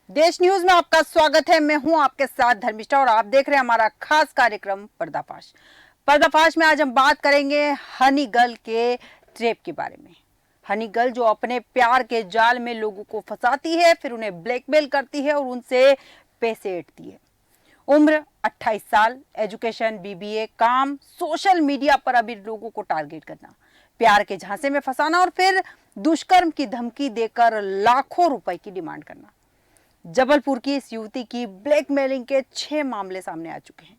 देश न्यूज में आपका स्वागत है। मैं हूं आपके साथ धर्मिष्ठा और आप देख रहे हैं हमारा खास कार्यक्रम पर्दाफाश। पर्दाफाश में आज हम बात करेंगे हनी गर्ल के ट्रेप के बारे में। हनी गर्ल जो अपने प्यार के जाल में लोगों को फंसाती है, फिर उन्हें ब्लैकमेल करती है और उनसे पैसे ऐंठती है। उम्र 28 साल, एजुकेशन बीबीए, काम सोशल मीडिया पर अभी लोगों को टारगेट करना, प्यार के झांसे में फंसाना और फिर दुष्कर्म की धमकी देकर लाखों रुपए की डिमांड करना। जबलपुर की इस युवती की ब्लैकमेलिंग के 6 मामले सामने आ चुके हैं।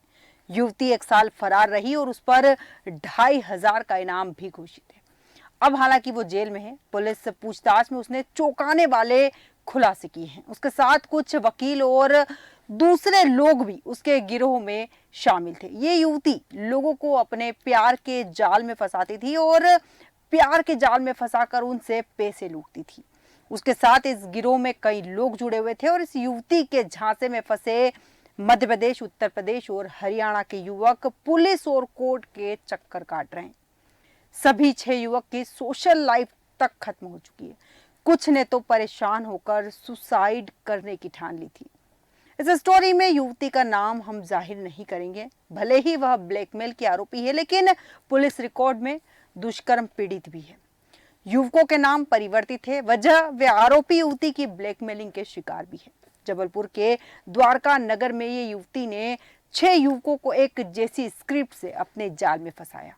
युवती 1 साल फरार रही और उस पर 2,500 का इनाम भी घोषित है। अब हालांकि वो जेल में है। पुलिस पूछताछ में उसने चौंकाने वाले खुलासे किए हैं। उसके साथ कुछ वकील और दूसरे लोग भी उसके गिरोह में शामिल थे। ये युवती लोगों को अपने प्यार के जाल में फंसाती थी और प्यार के जाल में फंसाकर उनसे पैसे लूटती थी। उसके साथ इस गिरोह में कई लोग जुड़े हुए थे और इस युवती के झांसे में फंसे मध्य प्रदेश, उत्तर प्रदेश और हरियाणा के युवक पुलिस और कोर्ट के चक्कर काट रहे हैं। सभी 6 युवक की सोशल लाइफ तक खत्म हो चुकी है। कुछ ने तो परेशान होकर सुसाइड करने की ठान ली थी। इस स्टोरी में युवती का नाम हम जाहिर नहीं करेंगे। भले ही वह ब्लैकमेल की आरोपी है, लेकिन पुलिस रिकॉर्ड में दुष्कर्म पीड़ित भी है। युवकों के नाम परिवर्तित है। वजह वे आरोपी युवती की ब्लैकमेलिंग के शिकार भी है। जबलपुर के द्वारका नगर में ये युवती ने 6 युवकों को एक जैसी स्क्रिप्ट से अपने जाल में फंसाया।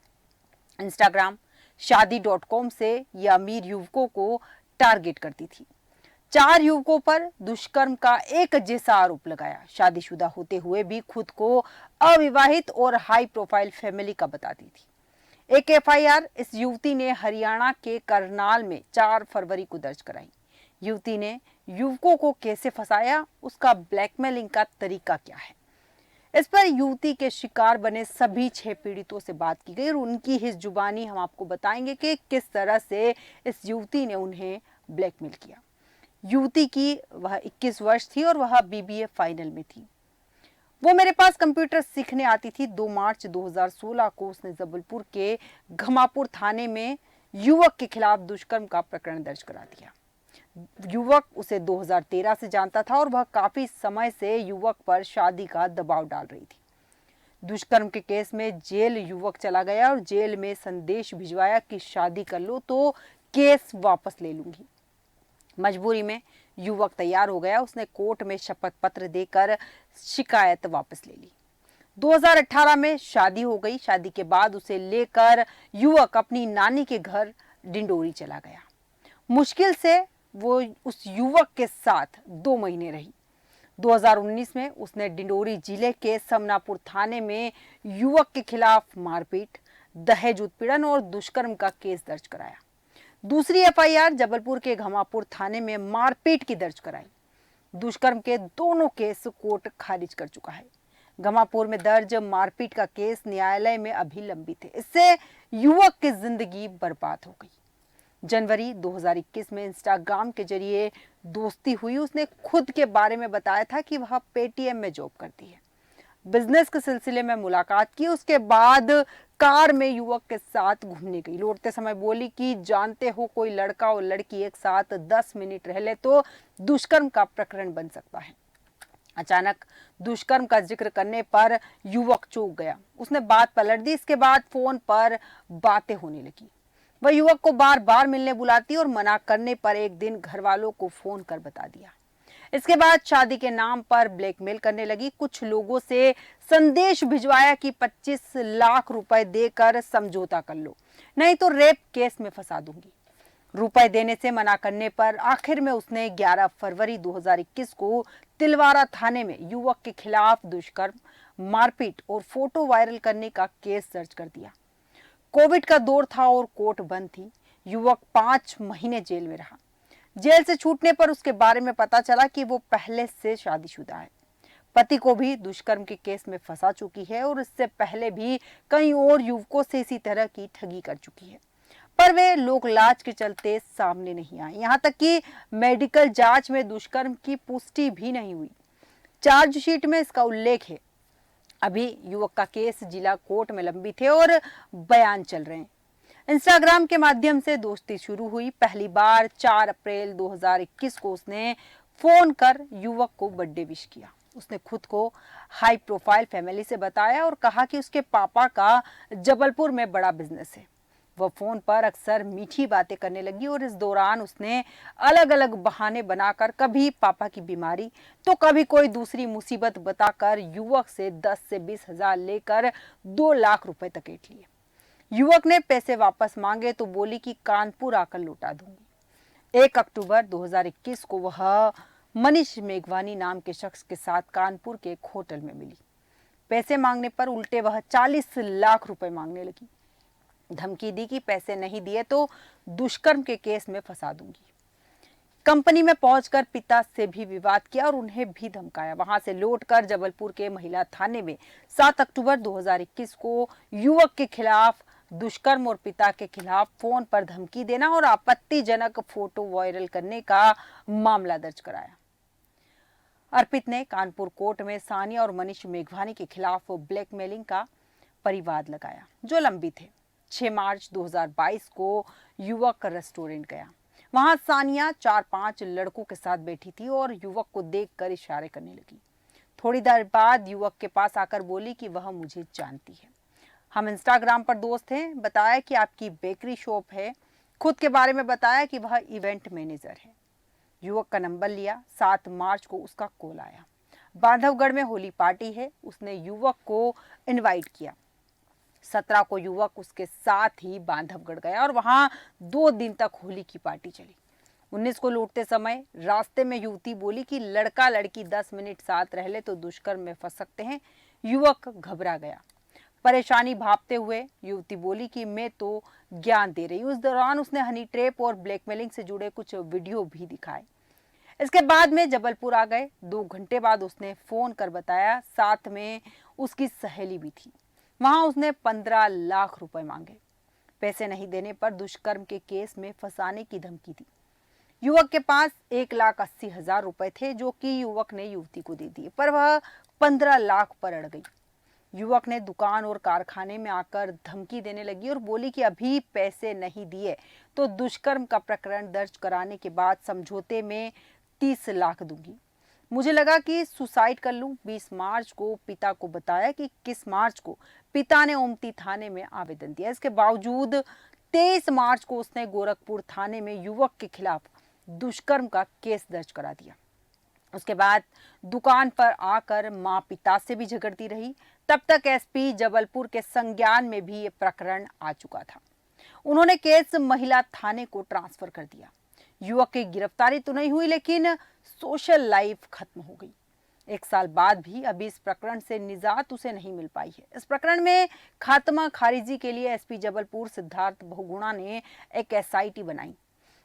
इंस्टाग्राम, शादी.com से ये अमीर युवकों को टारगेट करती थी। 4 युवकों पर दुष्कर्म का एक जैसा आरोप लगाया। शादीशुदा होते हुए भी खुद को अविवाहित और हाई प्रोफाइल फैमिली का बताती थी। एक एफआईआर इस युवती ने हरियाणा के करनाल में 4 फरवरी को दर्ज कराई। युवती ने युवकों को कैसे फंसाया, उसका ब्लैकमेलिंग का तरीका क्या है, इस पर युवती के शिकार बने सभी 6 पीड़ितों से बात की गई और उनकी ही जुबानी हम आपको बताएंगे कि किस तरह से इस युवती ने उन्हें ब्लैकमेल किया। युवती की वह 21 वर्ष थी और वह बीबीए फाइनल में थी। वो मेरे पास कंप्यूटर सीखने आती थी। 2 मार्च 2016 को उसने जबलपुर के घमापुर थाने में युवक के खिलाफ दुष्कर्म का प्रकरण दर्ज करा दिया। युवक उसे 2013 से जानता था और वह काफी समय से युवक पर शादी का दबाव डाल रही थी। दुष्कर्म के केस में जेल युवक चला गया और जेल में संदेश भिजवाया कि शादी कर लो तो केस वापस ले लूंगी। मजबूरी में युवक तैयार हो गया। उसने कोर्ट में शपथ पत्र देकर शिकायत वापस ले ली। 2018 में शादी हो गई। शादी के बाद उसे लेकर युवक अपनी नानी के घर डिंडोरी चला गया। मुश्किल से वो उस युवक के साथ 2 महीने रही। 2019 में उसने डिंडोरी जिले के समनापुर थाने में युवक के खिलाफ मारपीट, दहेज उत्पीड़न और दुष्कर्म का केस दर्ज कराया। दूसरी एफआईआर जबलपुर के घमापुर थाने में मारपीट की दर्ज कराई। दुष्कर्म के दोनों केस कोर्ट खारिज कर चुका है। घमापुर में दर्ज मारपीट का केस न्यायालय में अभी लंबित है। इससे युवक की जिंदगी बर्बाद हो गई। जनवरी 2021 में इंस्टाग्राम के जरिए दोस्ती हुई। उसने खुद के बारे में बताया था कि वह पेटीएम में जॉब करती है। बिजनेस के सिलसिले में मुलाकात की। उसके बाद कार में युवक के साथ घूमने गई। लौटते समय बोली कि जानते हो, कोई लड़का और लड़की एक साथ 10 मिनट रह ले तो दुष्कर्म का प्रकरण बन सकता है। अचानक दुष्कर्म का जिक्र करने पर युवक चौंक गया। उसने बात पलट दी। इसके बाद फोन पर बातें होने लगी। वह युवक को बार बार मिलने बुलाती और मना करने पर एक दिन घर वालों को फोन कर बता दिया। इसके बाद शादी के नाम पर ब्लैकमेल करने लगी। कुछ लोगों से संदेश भिजवाया कि 25 लाख रुपए देकर समझौता कर लो, नहीं तो रेप केस में फंसा दूंगी। रुपए देने से मना करने पर आखिर में उसने 11 फरवरी 2021 को तिलवारा थाने में युवक के खिलाफ दुष्कर्म, मारपीट और फोटो वायरल करने का केस दर्ज कर दिया। कोविड का दौर था और कोर्ट बंद थी। युवक 5 महीने जेल में रहा। जेल से छूटने पर उसके बारे में पता चला कि वो पहले से शादीशुदा है। पति को भी दुष्कर्म के केस में फंसा चुकी है और इससे पहले भी कई और युवकों से इसी तरह की ठगी कर चुकी है, पर वे लोक लाज के चलते सामने नहीं आए। यहाँ तक कि मेडिकल जांच में दुष्कर्म की पुष्टि भी नहीं हुई। चार्जशीट में इसका उल्लेख है। अभी युवक का केस जिला कोर्ट में लंबित है और बयान चल रहे हैं। इंस्टाग्राम के माध्यम से दोस्ती शुरू हुई। पहली बार 4 अप्रैल 2021 को उसने फोन कर युवक को बर्थडे विश किया। उसने खुद को हाई प्रोफाइल फैमिली से बताया और कहा कि उसके पापा का जबलपुर में बड़ा बिजनेस है। वह फोन पर अक्सर मीठी बातें करने लगी और इस दौरान उसने अलग अलग बहाने बनाकर कभी पापा की बीमारी तो कभी कोई दूसरी मुसीबत बताकर युवक से 10 से 20 हजार लेकर 2 लाख रुपए तक ऐंठ लिए। युवक ने पैसे वापस मांगे तो बोली कि कानपुर आकर लौटा दूंगी। 1 अक्टूबर 2021 को वह मनीष मेघवानी नाम के शख्स के साथ कानपुर के एक होटल में मिली। पैसे मांगने पर उल्टे वह 40 लाख रुपए मांगने लगी। धमकी दी कि पैसे नहीं दिए तो दुष्कर्म के केस में फंसा दूंगी। कंपनी में पहुंचकर पिता से भी विवाद किया और उन्हें भी धमकाया। वहां से लौटकर जबलपुर के महिला थाने में 7 अक्टूबर 2021 को युवक के खिलाफ दुष्कर्म और पिता के खिलाफ फोन पर धमकी देना और आपत्तिजनक फोटो वायरल करने का मामला दर्ज कराया। अर्पित ने कानपुर कोर्ट में सानिया और मनीष मेघवानी के खिलाफ ब्लैकमेलिंग का परिवाद लगाया जो लंबित है। 6 मार्च 2022 को युवक रेस्टोरेंट गया। वहां सानिया 4-5 लड़कों के साथ बैठी थी और युवक को देखकर इशारे करने लगी। थोड़ी देर बाद युवक के पास आकर बोली कि वह मुझे जानती है, हम इंस्टाग्राम पर दोस्त हैं। बताया कि आपकी बेकरी शॉप है। खुद के बारे में बताया कि वह इवेंट मैनेजर है। युवक का नंबर लिया। 7 मार्च को उसका कॉल आया। बांधवगढ़ में होली पार्टी है। उसने युवक को इनवाइट किया। 17 को युवक उसके साथ ही बांधवगढ़ गया और वहां 2 दिन तक होली की पार्टी चली। 19 को लौटते समय रास्ते में युवती बोली कि लड़का लड़की 10 मिनट साथ रह ले तो दुष्कर्म में फंस सकते हैं। युवक घबरा गया। परेशानी भापते हुए युवती बोली कि मैं तो ज्ञान दे रही हूँ। उस दौरान उसने हनी ट्रैप और ब्लैकमेलिंग से जुड़े कुछ वीडियो भी दिखाए। इसके बाद में जबलपुर आ गए। 2 घंटे बाद उसने फोन कर बताया, साथ में उसकी सहेली भी थी। वहां उसने 15 लाख रुपए मांगे। पैसे नहीं देने पर दुष्कर्म के केस में फंसाने की धमकी दी। युवक के पास 1,80,000 रुपए थे जो कि युवक ने युवती को दे दिए, पर वह 15 लाख पर अड़ गई। युवक ने दुकान और कारखाने में आकर धमकी देने लगी और बोली कि अभी पैसे नहीं दिए तो दुष्कर्म का प्रकरण दर्ज कराने के बाद समझौते में 30 लाख दूंगी। मुझे लगा कि सुसाइड कर लूं। 20 मार्च को पिता को बताया कि 21 मार्च को पिता ने ओमती थाने में आवेदन दिया। इसके बावजूद 23 मार्च को उसने गोरखपुर थाने में युवक के खिलाफ दुष्कर्म का केस दर्ज करा दिया। उसके बाद दुकान पर आकर मां पिता से भी झगड़ती रही। तब तक एसपी जबलपुर के संज्ञान में भी ये प्रकरण आ चुका था। उन्होंने केस महिला थाने को ट्रांसफर कर दिया। युवक की गिरफ्तारी तो नहीं हुई लेकिन सोशल लाइफ खत्म हो गई। 1 साल बाद भी अभी इस प्रकरण से निजात उसे नहीं मिल पाई है। इस प्रकरण में खात्मा खारिजी के लिए एसपी जबलपुर सिद्धार्थ बहुगुणा ने एक एसआईटी बनाई।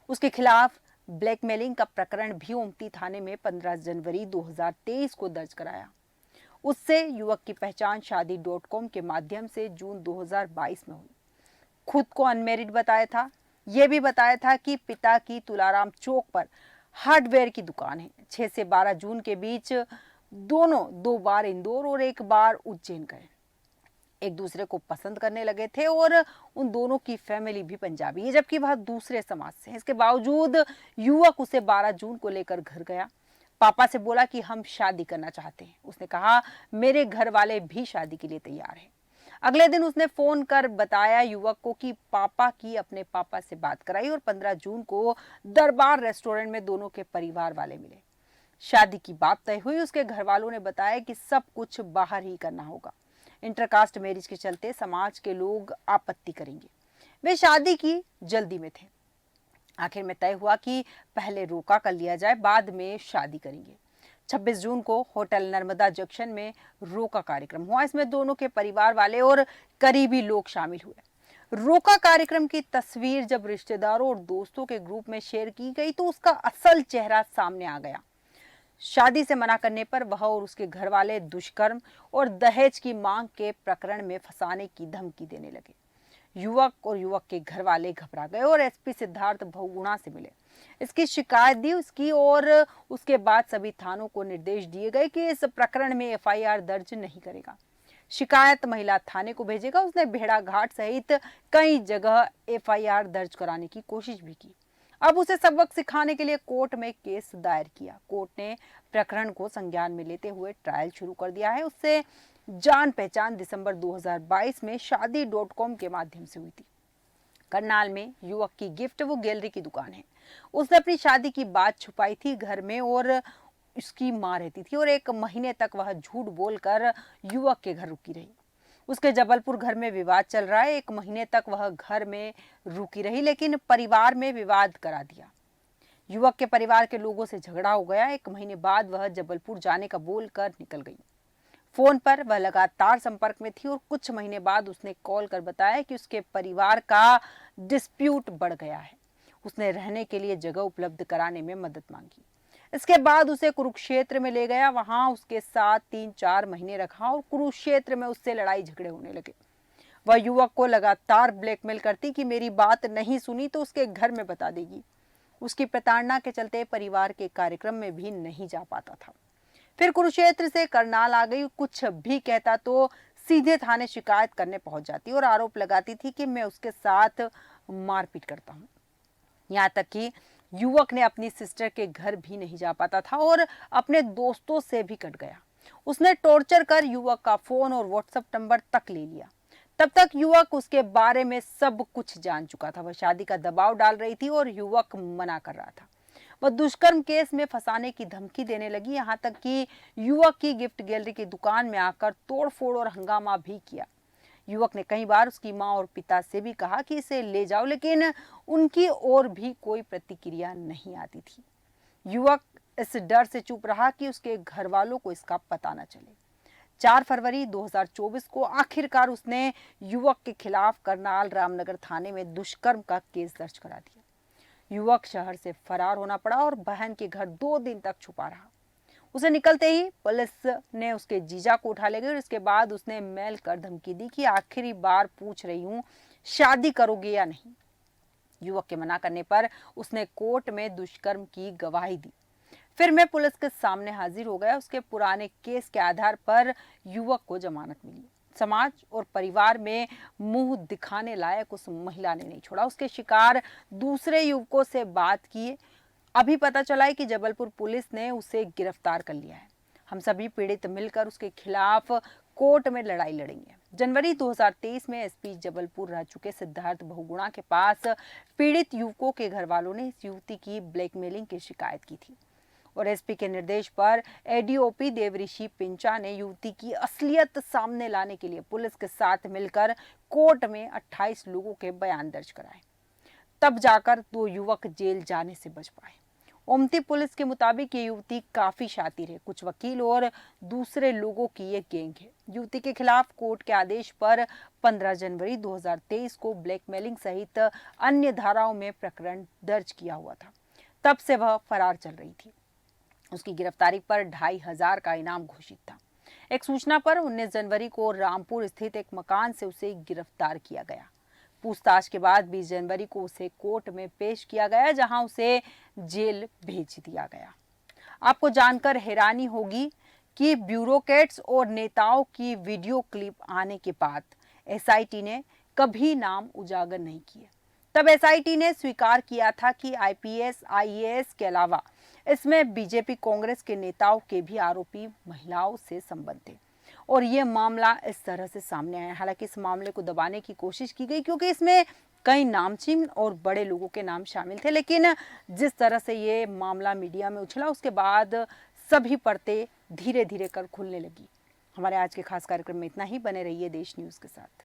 उसके खिलाफ ब्लैकमेलिंग का प्रकरण भी ओमती थाने में 15 जनवरी 2023 को दर्ज कराया। उससे युवक की पहचान शादी.com के माध्यम से जून 2022 में हुई। खुद को अनमेरिड बताया था। यह भी बताया था कि पिता की तुलाराम चौक पर हार्डवेयर की दुकान है। 6 से 12 जून के बीच दोनों 2 बार इंदौर और 1 बार उज्जैन गए। एक दूसरे को पसंद करने लगे थे और उन दोनों की फैमिली भी पंजाबी है, जबकि वह दूसरे समाज से है। इसके बावजूद युवक उसे 12 जून को लेकर घर गया। पापा से बोला कि हम शादी करना चाहते हैं। उसने कहा मेरे घर वाले भी शादी के लिए तैयार हैं। अगले दिन उसने फोन कर बताया युवक को कि पापा की अपने पापा से बात कराई और 15 जून को दरबार रेस्टोरेंट में दोनों के परिवार वाले मिले। शादी की बात तय हुई। उसके घर वालों ने बताया कि सब कुछ बाहर ही करना होगा। इंटरकास्ट मैरिज के चलते समाज के लोग आपत्ति करेंगे। वे शादी की जल्दी में थे। आखिर में तय हुआ कि पहले रोका कर लिया जाए, बाद में शादी करेंगे। 26 जून को होटल नर्मदा जंक्शन में रोका कार्यक्रम हुआ। इसमें दोनों के परिवार वाले और करीबी लोग शामिल हुए। रोका कार्यक्रम की तस्वीर जब रिश्तेदारों और दोस्तों के ग्रुप में शेयर की गई तो उसका असल चेहरा सामने आ गया। शादी से मना करने पर वह और उसके घर वाले दुष्कर्म और दहेज की मांग के प्रकरण में फंसाने की धमकी देने लगे। युवक और युवक के घर वाले घबरा गए और एसपी सिद्धार्थ बहुगुणा से मिले। इसकी शिकायत दी उसकी और उसके बाद सभी थानों को निर्देश दिए गए कि इस प्रकरण में एफआईआर दर्ज नहीं करेगा। शिकायत महिला थाने को भेजेगा। उसने भेड़ाघाट सहित कई जगह एफआईआर दर्ज कराने की कोशिश भी की। अब उसे सबक सिखाने के लिए कोर्ट में केस दायर किया। कोर्ट ने प्रकरण को संज्ञान में लेते हुए ट्रायल शुरू कर दिया है। उससे जान पहचान दिसंबर 2022 में शादी.com के माध्यम से हुई थी। करनाल में युवक की गिफ्ट वो गैलरी की दुकान है। उसने अपनी शादी की बात छुपाई थी घर में, और उसकी मां रहती थी, और 1 महीने तक वह झूठ बोलकर युवक के घर रुकी रही। उसके जबलपुर घर में विवाद चल रहा है। 1 महीने तक वह घर में रुकी रही, लेकिन परिवार में विवाद करा दिया। युवक के परिवार के लोगों से झगड़ा हो गया। 1 महीने बाद वह जबलपुर जाने का बोलकर निकल गई। फोन पर वह लगातार संपर्क में थी, और कुछ महीने बाद उसने कॉल कर बताया कि उसके परिवार का डिस्प्यूट बढ़ गया है। उसने रहने के लिए जगह उपलब्ध कराने में मदद मांगी। इसके बाद उसे कुरुक्षेत्र में ले गया। वहां उसके साथ 3-4 महीने रखा, और कुरुक्षेत्र में उससे लड़ाई झगड़े होने लगे। वह युवक को लगातार ब्लैकमेल करती कि मेरी बात नहीं सुनी तो उसके घर में बता देगी। उसकी प्रताड़ना के चलते परिवार के कार्यक्रम में भी नहीं जा पाता था। फिर कुरुक्षेत्र से करनाल आ गई। कुछ भी कहता तो सीधे थाने शिकायत करने पहुंच जाती, और आरोप लगाती थी कि मैं उसके साथ मारपीट करता हूं। यहाँ तक कि युवक ने अपनी सिस्टर के घर भी नहीं जा पाता था, और अपने दोस्तों से भी कट गया। उसने टॉर्चर कर युवक का फोन और व्हाट्सएप नंबर तक ले लिया। तब तक युवक उसके बारे में सब कुछ जान चुका था। वह शादी का दबाव डाल रही थी, और युवक मना कर रहा था। वह दुष्कर्म केस में फंसाने की धमकी देने लगी, यहाँ तक कि युवक की गिफ्ट गैलरी की दुकान में आकर तोड़फोड़ और हंगामा भी किया। युवक ने कई बार उसकी मां और पिता से भी कहा कि इसे ले जाओ, लेकिन उनकी ओर भी कोई प्रतिक्रिया नहीं आती थी। युवक इस डर से चुप रहा कि उसके घर वालों को इसका पता न चले। 4 फरवरी 2024 को आखिरकार उसने युवक के खिलाफ करनाल रामनगर थाने में दुष्कर्म का केस दर्ज करा दिया। युवक शहर से फरार होना पड़ा, और बहन के घर 2 दिन तक छुपा रहा। उसे निकलते ही पुलिस ने उसके जीजा को उठा ले गई, और इसके बाद उसने मेल कर धमकी दी कि आखिरी बार पूछ रही हूं, शादी करोगे या नहीं। युवक के मना करने पर उसने कोर्ट में दुष्कर्म की गवाही दी। फिर मैं पुलिस के सामने हाजिर हो गया। उसके पुराने केस के आधार पर युवक को जमानत मिली। समाज और परिवार में मुंह दिखाने लायक उस महिला ने नहीं छोड़ा। उसके शिकार दूसरे युवकों से बात किए। अभी पता चला है कि जबलपुर पुलिस ने उसे गिरफ्तार कर लिया है। हम सभी पीड़ित मिलकर उसके खिलाफ कोर्ट में लड़ाई लड़ेंगे। जनवरी 2023 में एसपी जबलपुर रह चुके सिद्धार्थ बहुगुणा के पास पीड़ित युवकों के घर वालों ने इस युवती की ब्लैकमेलिंग की शिकायत की थी, और एसपी के निर्देश पर एडीओपी देवऋषि पिंचा ने युवती की असलियत सामने लाने के लिए पुलिस के साथ मिलकर कोर्ट में 28 लोगों के बयान दर्ज कराए। तब जाकर 2 युवक जेल जाने से बच पाए। ओमती पुलिस के मुताबिक ये युवती काफी शातिर है। कुछ वकील और दूसरे लोगों की ये गैंग है। युवती के खिलाफ कोर्ट के आदेश पर 15 जनवरी 2023 को ब्लैकमेलिंग सहित अन्य धाराओं में प्रकरण दर्ज किया हुआ था। तब से वह फरार चल रही थी। उसकी गिरफ्तारी पर 2500 का इनाम घोषित था। एक सूचना पर 19 जनवरी को रामपुर स्थित एक मकान से उसे गिरफ्तार किया गया। पूछताछ के बाद 20 जनवरी को उसे कोर्ट में पेश किया गया, जहां उसे जेल भेज दिया गया। आपको जानकर हैरानी होगी कि ब्यूरोक्रेट्स और नेताओं की वीडियो क्लिप आने के बाद एसआईटी ने कभी नाम उजागर नहीं किए। तब एसआईटी ने स्वीकार किया था कि आईपीएस, आईएएस के अलावा इसमें बीजेपी कांग्रेस के नेताओं के भी आरोपी महिलाओं से संबंध थे, और ये मामला इस तरह से सामने आया। हालांकि इस मामले को दबाने की कोशिश की गई, क्योंकि इसमें कई नामचीन और बड़े लोगों के नाम शामिल थे, लेकिन जिस तरह से ये मामला मीडिया में उछला, उसके बाद सभी परतें धीरे धीरे कर खुलने लगी। हमारे आज के खास कार्यक्रम में इतना ही। बने रहिए देश न्यूज़ के साथ।